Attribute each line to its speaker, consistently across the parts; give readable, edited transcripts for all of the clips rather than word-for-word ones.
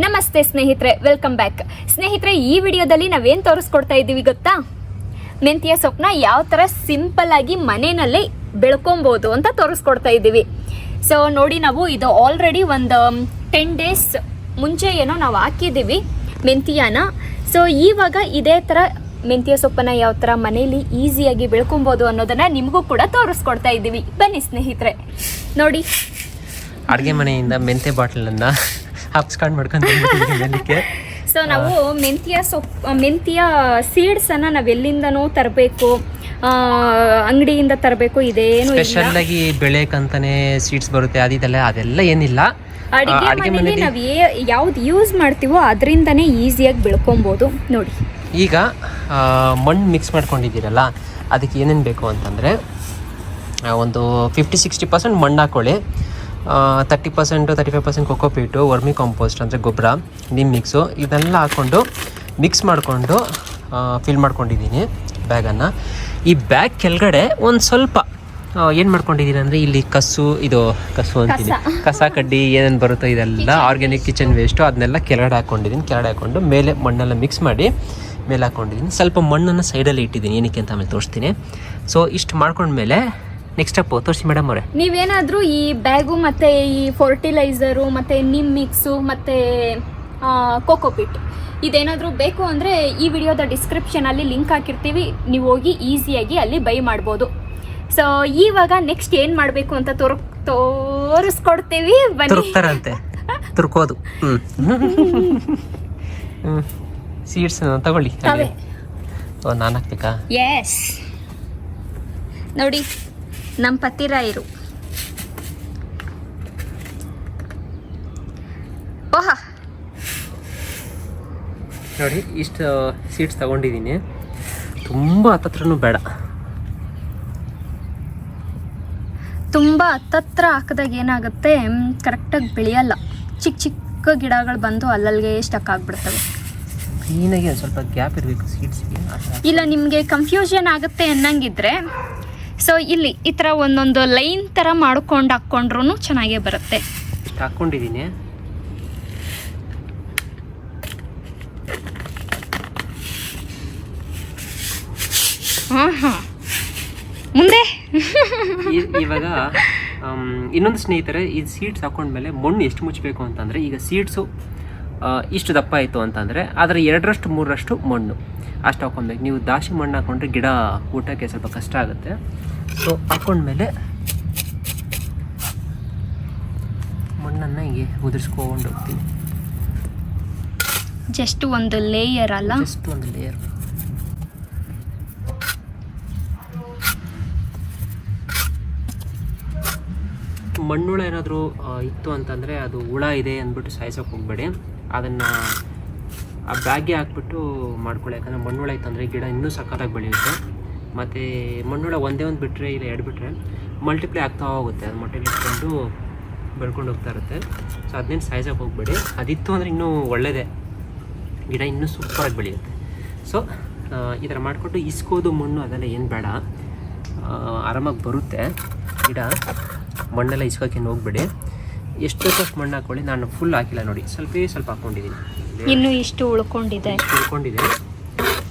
Speaker 1: ನಮಸ್ತೆ ಸ್ನೇಹಿತರೆ, welcome back. ಸ್ನೇಹಿತರೆ, ಈ ವಿಡಿಯೋದಲ್ಲಿ ನಾವೇನು ತೋರಿಸ್ಕೊಡ್ತಾ ಇದ್ದೀವಿ ಗೊತ್ತಾ? ಮೆಂತ್ಯ ಸೊಪ್ಪನ್ನ ಯಾವ ಥರ ಸಿಂಪಲ್ ಆಗಿ ಮನೆಯಲ್ಲೇ ಬೆಳ್ಕೊಬೋದು ಅಂತ ತೋರಿಸ್ಕೊಡ್ತಾ ಇದ್ದೀವಿ. ಸೊ ನೋಡಿ, ನಾವು ಇದು ಆಲ್ರೆಡಿ ಒಂದು 10 days ಮುಂಚೆ ಏನೋ ನಾವು ಹಾಕಿದ್ದೀವಿ ಮೆಂತ್ಯನ. ಸೊ ಇವಾಗ ಇದೇ ಥರ ಮೆಂತ್ಯ ಸೊಪ್ಪನ್ನು ಯಾವ ಥರ ಮನೇಲಿ ಈಸಿಯಾಗಿ ಬೆಳ್ಕೊಬೋದು ಅನ್ನೋದನ್ನು ನಿಮಗೂ ಕೂಡ ತೋರಿಸ್ಕೊಡ್ತಾ ಇದ್ದೀವಿ. ಬನ್ನಿ ಸ್ನೇಹಿತರೆ, ನೋಡಿ.
Speaker 2: ಅಡುಗೆ ಮನೆಯಿಂದ ಮೆಂತ್ಯ ಬಾಟಲನ್ನು ಹಾಪ್ಸ್ಕೊಂಡು ಮಾಡ್ಕೊಂಡು
Speaker 1: ಸೊ ನಾವು ಮೆಂತ್ಯ ಸೀಡ್ಸನ್ನು ನಾವು ಎಲ್ಲಿಂದನೂ ತರಬೇಕು, ಅಂಗಡಿಯಿಂದ ತರಬೇಕು, ಇದೇನು
Speaker 2: ಸ್ಪೆಷಲ್ ಆಗಿ ಬೆಳೆಯಕ್ಕಂತಾನೆ ಸೀಡ್ಸ್ ಬರುತ್ತೆ ಅದೆಲ್ಲ ಏನಿಲ್ಲ.
Speaker 1: ಅಡುಗೆ ಮನೆಯಲ್ಲಿ ನಾವು ಯಾವ್ದು ಯೂಸ್ ಮಾಡ್ತೀವೋ ಅದರಿಂದನೇ ಈಸಿಯಾಗಿ ಬೆಳ್ಕೊಬೋದು. ನೋಡಿ,
Speaker 2: ಈಗ ಮಣ್ಣು ಮಿಕ್ಸ್ ಮಾಡ್ಕೊಂಡಿದ್ದೀರಲ್ಲ, ಅದಕ್ಕೆ ಏನೇನು ಬೇಕು ಅಂತಂದರೆ ಒಂದು 50-60% ಮಣ್ಣು ಹಾಕ್ಕೊಳ್ಳಿ. 30-35% ಕೊಕೋಪೀಟು, ವರ್ಮಿ ಕಾಂಪೋಸ್ಟ್ ಅಂದರೆ ಗೊಬ್ಬರ, ನಿಮ್ ಮಿಕ್ಸು, ಇದೆಲ್ಲ ಹಾಕ್ಕೊಂಡು ಮಿಕ್ಸ್ ಮಾಡಿಕೊಂಡು ಫಿಲ್ ಮಾಡ್ಕೊಂಡಿದ್ದೀನಿ ಬ್ಯಾಗನ್ನು. ಈ ಬ್ಯಾಗ್ ಕೆಳಗಡೆ ಒಂದು ಸ್ವಲ್ಪ ಏನು ಮಾಡ್ಕೊಂಡಿದ್ದೀನಿ ಅಂದರೆ, ಇಲ್ಲಿ ಕಸು ಅಂತೀನಿ, ಕಸ ಕಡ್ಡಿ ಏನೇನು ಬರುತ್ತೋ ಇದೆಲ್ಲ ಆರ್ಗ್ಯಾನಿಕ್ ಕಿಚನ್ ವೇಸ್ಟು ಅದನ್ನೆಲ್ಲ ಕೆಳಗಡೆ ಹಾಕ್ಕೊಂಡು ಮೇಲೆ ಮಣ್ಣೆಲ್ಲ ಮಿಕ್ಸ್ ಮಾಡಿ ಮೇಲೆ ಹಾಕ್ಕೊಂಡಿದ್ದೀನಿ. ಸ್ವಲ್ಪ ಮಣ್ಣನ್ನು ಸೈಡಲ್ಲಿ ಇಟ್ಟಿದ್ದೀನಿ, ಏನಕ್ಕೆ ಅಂತ ಆಮೇಲೆ ತೋರಿಸ್ತೀನಿ. ಸೊ ಇಷ್ಟು ಮಾಡ್ಕೊಂಡ್ಮೇಲೆ ನೆಕ್ಸ್ಟ್ ಸ್ಟೆಪ್ ತೋರಿಸಿ ಮೇಡಮ್ ಅವರೇ.
Speaker 1: ನೀವೇನಾದರೂ ಈ ಬ್ಯಾಗು ಮತ್ತು ಈ ಫರ್ಟಿಲೈಸರು ಮತ್ತು ನಿಮ್ ಮಿಕ್ಸು ಮತ್ತು ಕೋಕೋಪಿಟ್ ಇದೇನಾದರೂ ಬೇಕು ಅಂದರೆ ಈ ವಿಡಿಯೋದ ಡಿಸ್ಕ್ರಿಪ್ಷನಲ್ಲಿ ಲಿಂಕ್ ಹಾಕಿರ್ತೀವಿ, ನೀವು ಹೋಗಿ ಈಸಿಯಾಗಿ ಅಲ್ಲಿ ಬೈ ಮಾಡ್ಬೋದು. ಸೊ ಇವಾಗ ನೆಕ್ಸ್ಟ್ ಏನು ಮಾಡಬೇಕು ಅಂತ ತೋರಿಸ್ಕೊಡ್ತೀವಿ.
Speaker 2: ತುರುಕ್ತಾರಂತೆ, ತುರ್ಕೋದು. ಸೀಡ್ಸ್ ತಗೊಳ್ಳಿ. ನಾನು ಹಾಕ್ಬೇಕಾ?
Speaker 1: ಎಸ್, ನೋಡಿ ನಮ್ಮ ಪತಿರಾಯರು. ಓಹಾ,
Speaker 2: ನೋಡಿ ಇಷ್ಟು ಸೀಡ್ಸ್ ತಗೊಂಡಿದ್ದೀನಿ. ತುಂಬ ಹತ್ತತ್ರನೂ ಬೇಡ,
Speaker 1: ತುಂಬ ಹತ್ತತ್ರ ಹಾಕಿದಾಗ ಏನಾಗುತ್ತೆ, ಕರೆಕ್ಟಾಗಿ ಬೆಳೆಯಲ್ಲ. ಚಿಕ್ಕ ಗಿಡಗಳು ಬಂದು ಅಲ್ಲಲ್ಲಿಗೆ ಸ್ಟಕ್ ಆಗಿಬಿಡ್ತವೆ.
Speaker 2: ಕ್ಲೀನಾಗಿ ಒಂದು ಸ್ವಲ್ಪ ಗ್ಯಾಪ್ ಇರಬೇಕು ಸೀಡ್ಸ್ಗೆ.
Speaker 1: ಇಲ್ಲ, ನಿಮಗೆ ಕನ್ಫ್ಯೂಷನ್ ಆಗುತ್ತೆ ಅನ್ನಂಗಿದ್ರೆ ಸೊ ಇಲ್ಲಿ ಈ ಥರ ಒಂದೊಂದು ಲೈನ್ ಥರ ಮಾಡ್ಕೊಂಡು ಹಾಕ್ಕೊಂಡ್ರೂ ಚೆನ್ನಾಗೇ ಬರುತ್ತೆ.
Speaker 2: ಇಷ್ಟು ಹಾಕ್ಕೊಂಡಿದ್ದೀನಿ.
Speaker 1: ಹಾಂ, ಮುಂದೆ
Speaker 2: ಇವಾಗ ಇನ್ನೊಂದು ಸ್ನೇಹಿತರೆ, ಈ ಸೀಡ್ಸ್ ಹಾಕೊಂಡ್ಮೇಲೆ ಮಣ್ಣು ಎಷ್ಟು ಮುಚ್ಚಬೇಕು ಅಂತಂದರೆ, ಈಗ ಸೀಡ್ಸು ಇಷ್ಟು ದಪ್ಪ ಆಯಿತು ಅಂತಂದರೆ ಅದರ 2-3 ಮಣ್ಣು ಅಷ್ಟು ಹಾಕ್ಕೊಬೇಕು. ನೀವು ದಾಸಿ ಮಣ್ಣು ಹಾಕ್ಕೊಂಡ್ರೆ ಗಿಡ ಊಟಕ್ಕೆ ಸ್ವಲ್ಪ ಕಷ್ಟ ಆಗುತ್ತೆ. ಸೊ ಹಾಕ್ಕೊಂಡ್ಮೇಲೆ ಮಣ್ಣನ್ನು ಹೀಗೆ ಉದುರಿಸ್ಕೊಂಡು ಹೋಗ್ತೀನಿ.
Speaker 1: ಜಸ್ಟ್ ಒಂದು ಲೇಯರ್ ಅಲ್ಲ,
Speaker 2: ಜಸ್ಟ್ ಒಂದು ಲೇಯರ್. ಮಣ್ಣುಳ ಏನಾದರೂ ಇತ್ತು ಅಂತಂದರೆ ಅದು ಹುಳ ಇದೆ ಅಂದ್ಬಿಟ್ಟು ಸಾಯಿಸೋಕೆ ಹೋಗಬೇಡಿ. ಅದನ್ನು ಆ ಬ್ಯಾಗ್ಗೆ ಹಾಕ್ಬಿಟ್ಟು ಮಾಡ್ಕೊಳ್ಳಿ. ಯಾಕಂದರೆ ಮಣ್ಣುಳ ಇತ್ತು ಅಂದರೆ ಗಿಡ ಇನ್ನೂ ಸಖತ್ತಾಗಿ ಬೆಳೆಯುತ್ತೆ. ಮತ್ತು ಮಣ್ಣುಳ ಒಂದೇ ಒಂದು ಬಿಟ್ಟರೆ ಇಲ್ಲ 2 ಬಿಟ್ಟರೆ ಮಲ್ಟಿಪ್ಲೈ ಆಗ್ತಾ ಹೋಗುತ್ತೆ. ಅದು ಮೊಟ್ಟೆ ಇಟ್ಕೊಂಡು ಬೆಳ್ಕೊಂಡು ಹೋಗ್ತಾ ಇರುತ್ತೆ. ಸೊ ಅದನ್ನೇನು ಸಾಯಿಸೋಕೆ ಹೋಗಬೇಡಿ. ಅದಿತ್ತು ಅಂದರೆ ಇನ್ನೂ ಒಳ್ಳೆಯದೇ, ಗಿಡ ಇನ್ನೂ ಸೂಪರಾಗಿ ಬೆಳೆಯುತ್ತೆ. ಸೊ ಈ ಥರ ಮಾಡಿಕೊಂಡು ಇಸ್ಕೋದು ಮಣ್ಣು ಅದೆಲ್ಲ ಏನು ಬೇಡ, ಆರಾಮಾಗಿ ಬರುತ್ತೆ ಗಿಡ. ಮಣ್ಣೆಲ್ಲ ಇಸ್ಕೋಕ್ಕೇನು ಹೋಗ್ಬೇಡಿ. ಎಷ್ಟು ಮಣ್ಣು ಹಾಕ್ಕೊಳ್ಳಿ. ನಾನು ಫುಲ್ ಹಾಕಿಲ್ಲ ನೋಡಿ, ಸ್ವಲ್ಪ ಹಾಕ್ಕೊಂಡಿದ್ದೀನಿ.
Speaker 1: ಇನ್ನೂ ಇಷ್ಟು ಉಳ್ಕೊಂಡಿದೆ.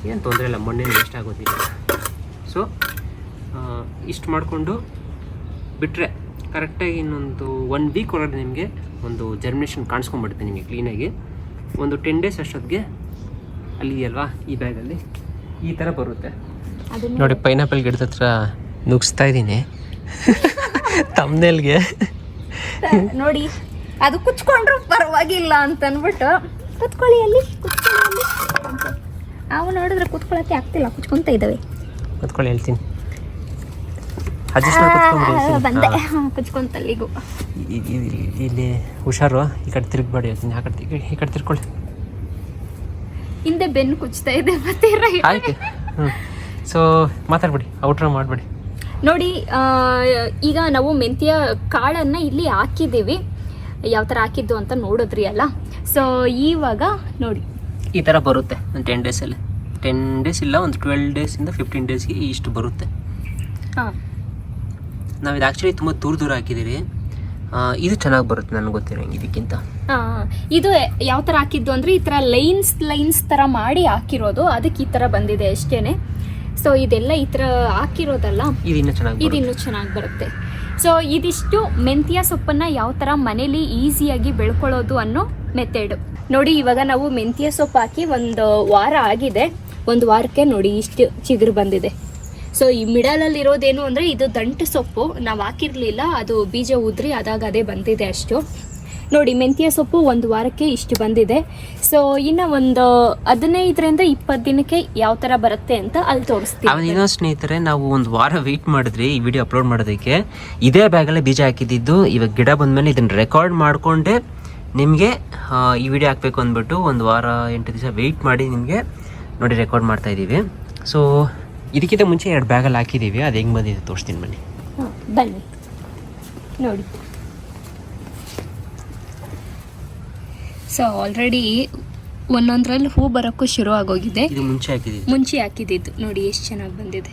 Speaker 2: ಏನು ತೊಂದರೆ ಇಲ್ಲ, ಮಣ್ಣೇನು ವೇಸ್ಟ್ ಆಗೋದಿಲ್ಲ. ಸೊ ಇಷ್ಟು ಮಾಡಿಕೊಂಡು ಬಿಟ್ಟರೆ ಕರೆಕ್ಟಾಗಿ ಇನ್ನೊಂದು 1 week ಒಳಗಡೆ ನಿಮಗೆ ಒಂದು ಜರ್ಮಿನೇಷನ್ ಕಾಣಿಸ್ಕೊಂಡ್ಬಿಡುತ್ತೆ ನಿಮಗೆ ಕ್ಲೀನಾಗಿ. ಒಂದು 10 days ಅಷ್ಟೊತ್ತಿಗೆ ಅಲ್ಲಿದೆಯಲ್ವಾ ಈ ಬ್ಯಾಗಲ್ಲಿ ಈ ಥರ ಬರುತ್ತೆ ನೋಡಿ. ಪೈನಾಪಲ್ ಗಿಡದ ಹತ್ರ ನುಗ್ಸ್ತಾ ಇದ್ದೀನಿ ತಮ್ಮನೇಲ್ಗೆ.
Speaker 1: ನೋಡಿ, ಅದು ಕುಚ್ಕೊಂಡ್ರು ಪರವಾಗಿಲ್ಲ ಅಂತ ಅಂದ್ಬಿಟ್ಟು ಕುತ್ಕೊಳ್ಳಿ ಅಲ್ಲಿ. ನಾವು ನೋಡಿದ್ರೆ ಕುತ್ಕೊಳ್ಳೋಕ್ಕೆ ಆಗ್ತಿಲ್ಲ, ಕುಚ್ಕೊಂತ ಇದ್ದಾವೆ.
Speaker 2: ಕುತ್ಕೊಳ್ಳಿ, ಹೇಳ್ತೀನಿ.
Speaker 1: ಬಂದೆ ಕುಚ್ಕೊಂತಲ್ಲಿಗೂ.
Speaker 2: ಇಲ್ಲಿ ಹುಷಾರು, ಈ ಕಡೆ ತಿರುಗಬೇಡಿ. ಹೇಳ್ತೀನಿ, ಈ ಕಡೆ ತಿರ್ಕೊಳ್ಳಿ.
Speaker 1: ಹಿಂದೆ ಬೆನ್ನು ಕುಚ್ತಾ ಇದೆ ಮತ್ತೆ.
Speaker 2: ಆಯ್ತು, ಸೊ ಮಾತಾಡ್ಬೇಡಿ, ಔಟ್ರ ಮಾಡಬೇಡಿ.
Speaker 1: ನೋಡಿ, ಈಗ ನಾವು ಮೆಂತ್ಯ ಕಾಳನ್ನು ಇಲ್ಲಿ ಹಾಕಿದ್ದೀವಿ. ಯಾವ ಥರ ಹಾಕಿದ್ದು ಅಂತ ನೋಡಿದ್ರಿ ಅಲ್ಲ. ಸೊ ಇವಾಗ ನೋಡಿ
Speaker 2: ಈ ಥರ ಬರುತ್ತೆ. ಒಂದು 10 days 10 days ಇಲ್ಲ, ಒಂದು 12 days 15 daysಗೆ ಇಷ್ಟು ಬರುತ್ತೆ.
Speaker 1: ಹಾಂ,
Speaker 2: ನಾವು ಇದು ಆ್ಯಕ್ಚುಲಿ ತುಂಬ ದೂರ ಹಾಕಿದ್ದೀರಿ. ಇದು ಚೆನ್ನಾಗಿ ಬರುತ್ತೆ ನನಗೆ ಗೊತ್ತಿರೋಂಗೆ ಇದಕ್ಕಿಂತ.
Speaker 1: ಇದು ಯಾವ ಥರ ಹಾಕಿದ್ದು ಅಂದರೆ ಈ ಥರ ಲೈನ್ಸ್ ಥರ ಮಾಡಿ ಹಾಕಿರೋದು, ಅದಕ್ಕೆ ಈ ಥರ ಬಂದಿದೆ ಅಷ್ಟೇನೆ. ಸೊ ಇದೆಲ್ಲ ಈ ಥರ ಹಾಕಿರೋದಲ್ಲ, ಇದು ಇನ್ನೂ ಚೆನ್ನಾಗಿ ಬರುತ್ತೆ. ಸೊ ಇದಿಷ್ಟು ಮೆಂತ್ಯ ಸೊಪ್ಪನ್ನು ಯಾವ ಥರ ಮನೇಲಿ ಈಸಿಯಾಗಿ ಬೆಳ್ಕೊಳ್ಳೋದು ಅನ್ನೋ ಮೆಥಡ್ ನೋಡಿ. ಇವಾಗ ನಾವು ಮೆಂತ್ಯ ಸೊಪ್ಪು ಹಾಕಿ 1 ವಾರ ಆಗಿದೆ. 1 ವಾರಕ್ಕೆ ನೋಡಿ ಇಷ್ಟು ಚಿಗುರು ಬಂದಿದೆ. ಸೊ ಈ ಮಿಡಲಲ್ಲಿರೋದೇನು ಅಂದರೆ ಇದು ದಂಟು ಸೊಪ್ಪು, ನಾವು ಹಾಕಿರಲಿಲ್ಲ, ಅದು ಬೀಜ ಉದ್ರಿ ಅದಾಗ ಅದೇ ಬಂದಿದೆ ಅಷ್ಟು. ನೋಡಿ ಮೆಂತ್ಯ ಸೊಪ್ಪು 1 ವಾರಕ್ಕೆ ಇಷ್ಟು ಬಂದಿದೆ. ಸೊ ಇನ್ನು ಒಂದು 15ರಿಂದ 20 ದಿನಕ್ಕೆ ಯಾವ ಥರ ಬರುತ್ತೆ ಅಂತ ಅಲ್ಲಿ ತೋರಿಸ್ತೀವಿ.
Speaker 2: ಅದೇನೋ ಸ್ನೇಹಿತರೆ, ನಾವು 1 ವಾರ ವೆಯ್ಟ್ ಮಾಡಿದ್ರಿ ಈ ವಿಡಿಯೋ ಅಪ್ಲೋಡ್ ಮಾಡೋದಕ್ಕೆ. ಇದೇ ಬ್ಯಾಗಲ್ಲೇ ಬೀಜ ಹಾಕಿದ್ದು. ಇವಾಗ ಗಿಡ ಬಂದಮೇಲೆ ಇದನ್ನು ರೆಕಾರ್ಡ್ ಮಾಡಿಕೊಂಡೆ ನಿಮಗೆ ಈ ವಿಡಿಯೋ ಹಾಕಬೇಕು ಅಂದ್ಬಿಟ್ಟು 1 ವಾರ 8 ದಿವಸ ವೆಯ್ಟ್ ಮಾಡಿ ನಿಮಗೆ ನೋಡಿ ರೆಕಾರ್ಡ್ ಮಾಡ್ತಾ ಇದ್ದೀವಿ. ಸೊ ಇದಕ್ಕಿಂತ ಮುಂಚೆ 2 ಬ್ಯಾಗಲ್ಲಿ ಹಾಕಿದ್ದೀವಿ. ಅದು ಹೆಂಗೆ ಬಂದಿದೆ ತೋರಿಸ್ತೀನಿ ಬನ್ನಿ.
Speaker 1: ಬನ್ನಿ ನೋಡಿ. ಸೊ ಆಲ್ರೆಡಿ ಒಂದೊಂದರಲ್ಲಿ ಹೂ ಬರೋಕ್ಕೂ ಶುರು ಆಗೋಗಿದೆ.
Speaker 2: ಇದು ಮುಂಚೆ
Speaker 1: ಹಾಕಿದ್ದು ನೋಡಿ ಎಷ್ಟು ಚೆನ್ನಾಗಿ ಬಂದಿದೆ.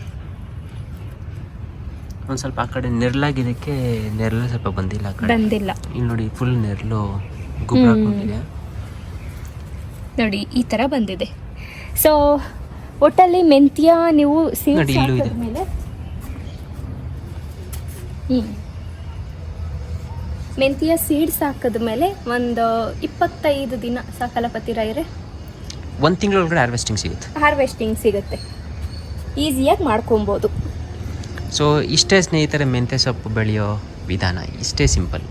Speaker 2: ಒಂದು ಸ್ವಲ್ಪ ಆ ಕಡೆ ನೆರಳಾಗಿದ್ದಕ್ಕೆ ನೆರಳು ಸ್ವಲ್ಪ ಬಂದಿಲ್ಲ, ಇಲ್ಲಿ ನೋಡಿ ಫುಲ್ ನೆರಳು ಗುಬ್ಬ ಹಾಕೊಂಡಿದೆ
Speaker 1: ನೋಡಿ, ಈ ಥರ ಬಂದಿದೆ. ಸೊ ಒಟ್ಟಲ್ಲಿ ಮೆಂತ್ಯ ನೀವು ಸೀಡ್ಸ್ ಹಾಕಿದ್ಮೇಲೆ ಮೆಂತ್ಯ ಸೀಡ್ಸ್ ಹಾಕಿದ್ಮೇಲೆ ಒಂದು 25 ದಿನ ಸಾಕಲ್ಲ ಪತಿರಾಯರೆ?
Speaker 2: 1 ತಿಂಗಳೊಳಗಡೆ ಹಾರ್ವೆಸ್ಟಿಂಗ್ ಸಿಗುತ್ತೆ.
Speaker 1: ಈಸಿಯಾಗಿ ಮಾಡ್ಕೊಬೋದು.
Speaker 2: ಸೊ ಇಷ್ಟೇ ಸ್ನೇಹಿತರೆ, ಮೆಂತ್ಯ ಸೊಪ್ಪು ಬೆಳೆಯೋ ವಿಧಾನ ಇಷ್ಟೇ ಸಿಂಪಲ್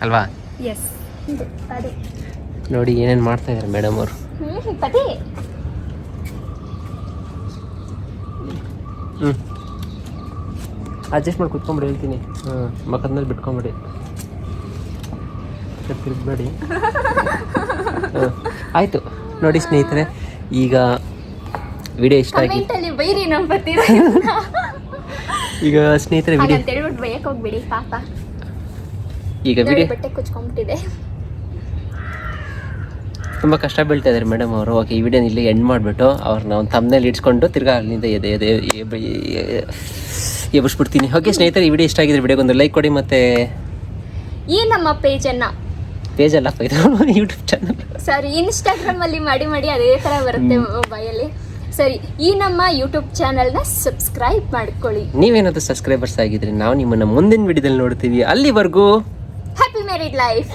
Speaker 2: ಅಲ್ವಾ?
Speaker 1: ಎಸ್.
Speaker 2: ನೋಡಿ ಏನೇನು ಮಾಡ್ತಾ ಇದ್ದಾರೆ ಮೇಡಮ್ ಅವರು. ಅಡ್ಜಸ್ಟ್ ಮಾಡಿ ಕುತ್ಕೊಂಬಿಡಿ, ಹೇಳ್ತೀನಿ. ಮಕ್ಕದ ಮೇಲೆ ಬಿಟ್ಕೊಂಬಿಡಿ, ತಿರುಗಬೇಡಿ. ಆಯಿತು ನೋಡಿ ಸ್ನೇಹಿತರೆ, ಈಗ ವಿಡಿಯೋ ಇಷ್ಟ ಆಗಿ ಈಗ ಸ್ನೇಹಿತರೆ ಈಗ ವಿಡಿಯೋ ತುಂಬ ಕಷ್ಟ ಬೀಳ್ತಾ ಇದ್ದಾರೆ ಮೇಡಮ್ ಅವರು. ಓಕೆ, ಈ ವಿಡಿಯೋನ ಇಲ್ಲಿ ಎಂಡ್ ಮಾಡಿಬಿಟ್ಟು ಅವ್ರನ್ನ ಒಂದು ತಮ್ಮನೇಲಿ ಇಡ್ಸ್ಕೊಂಡು ತಿರ್ಗಾ ಅಲ್ಲಿಂದ ಎಬ್ಬಿಸ್ಬಿಡ್ತೀನಿ. ಓಕೆ ಸ್ನೇಹಿತರೆ, ಈ ವಿಡಿಯೋ ಇಷ್ಟ ಆಗಿದ್ರೆ ವಿಡಿಯೋಗೊಂದು ಲೈಕ್ ಕೊಡಿ. ಮತ್ತು
Speaker 1: ಈ ನಮ್ಮ
Speaker 2: ಪೇಜಲ್ಲ ಯೂಟ್ಯೂಬ್ ಚಾನಲ್,
Speaker 1: ಸಾರಿ, ಇನ್ಸ್ಟಾಗ್ರಾಮಲ್ಲಿ ಮಾಡಿ ಅದೇ ಥರ ಬರುತ್ತೆ ಮೊಬೈಲಲ್ಲಿ. ಸರಿ, ಈ ನಮ್ಮ ಯೂಟ್ಯೂಬ್ ಚಾನಲ್ನ ಸಬ್ಸ್ಕ್ರೈಬ್ ಮಾಡ್ಕೊಳ್ಳಿ.
Speaker 2: ನೀವೇನಾದರೂ ಸಬ್ಸ್ಕ್ರೈಬರ್ಸ್ ಆಗಿದ್ರೆ ನಾವು ನಿಮ್ಮನ್ನು ಮುಂದಿನ ವಿಡಿಯೋದಲ್ಲಿ ನೋಡ್ತೀವಿ. ಅಲ್ಲಿವರೆಗೂ
Speaker 1: ಹ್ಯಾಪಿ ಮ್ಯಾರಿಡ್ ಲೈಫ್.